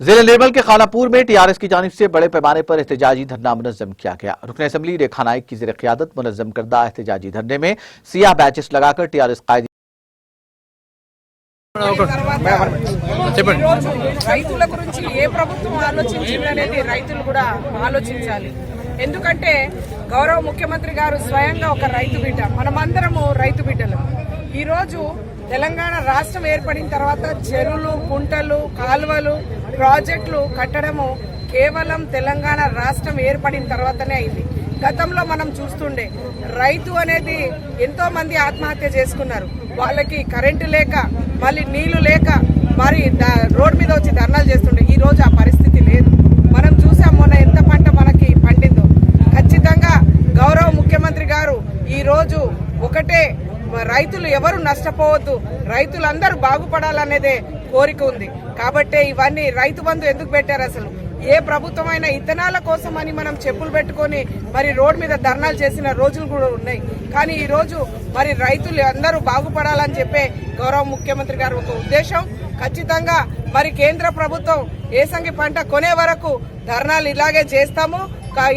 जिले निर्मल के खानापुर में टीआरएस की जानिब से बड़े पैमाने पर एहतजाजी धरना मुनज़्ज़म किया गया। रुकन असम्बली रेखानायक की ज़ेर क़ियादत मुनज़्ज़म करदा एहतजाजी धरने में सियाह बैचेस लगाकर टीआरएस कायदी రైతుల గురించి ఏ ప్రభుత్వం ఆలోచించిందనేది రైతులు కూడా ఆలోచించాలి. ఎందుకంటే గౌరవ ముఖ్యమంత్రి గారు స్వయంగా ఒక రైతు బిడ్డ, మనమందరము రైతు బిడ్డలు. ఈ రోజు తెలంగాణ రాష్ట్రం ఏర్పడిన తర్వాత చెరువులు, కుంటలు, కాలువలు, ప్రాజెక్టులు కట్టడము కేవలం తెలంగాణ రాష్ట్రం ఏర్పడిన తర్వాతనే అయింది. గతంలో మనం చూస్తుండే రైతు అనేది ఎంతో మంది ఆత్మహత్య చేసుకున్నారు. వాళ్ళకి కరెంటు లేక, మళ్ళీ నీళ్లు లేక, మరి రోడ్ మీద వచ్చి ధర్నాలు చేస్తుండే. ఈ రోజు ఆ పరిస్థితి లేదు. మనం చూసాం మొన్న ఎంత పంట మనకి పండిందో. ఖచ్చితంగా గౌరవ ముఖ్యమంత్రి గారు ఈ రోజు ఒకటే, రైతులు ఎవరు నష్టపోవద్దు, రైతులందరూ బాగుపడాలనేదే కోరిక ఉంది. కాబట్టి ఇవన్నీ రైతు బంధు ఎందుకు పెట్టారు? అసలు ఏ ప్రభుత్వమైనా ఇత్తనాల కోసం అని మనం చెప్పులు పెట్టుకొని మరి రోడ్ మీద ధర్నాలు చేసిన రోజులు కూడా ఉన్నాయి. కానీ ఈ రోజు మరి రైతులు అందరూ బాగుపడాలని చెప్పే గౌరవ ముఖ్యమంత్రి గారు ఒక ఉద్దేశం. ఖచ్చితంగా మరి కేంద్ర ప్రభుత్వం ఏసంగి పంట కొనే వరకు ధర్నాలు ఇలాగే చేస్తాము.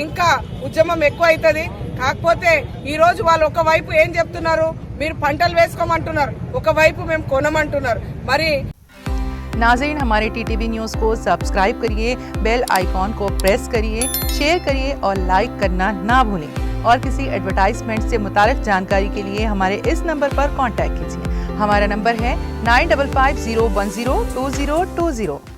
ఇంకా ఉద్యమం ఎక్కువ అవుతుంది. కాకపోతే ఈ రోజు వాళ్ళు ఒకవైపు ఏం చెప్తున్నారు, మీరు పంటలు వేసుకోమంటున్నారు, ఒకవైపు మేము కొనమంటున్నారు. మరి नाज़रीन, हमारे टीटीवी न्यूज़ को सब्सक्राइब करिए, बेल आइकॉन को प्रेस करिए, शेयर करिए और लाइक करना ना भूलें। और किसी एडवर्टाइजमेंट से मुताल्लिक़ जानकारी के लिए हमारे इस नंबर पर कांटेक्ट कीजिए। हमारा नंबर है 9550102020।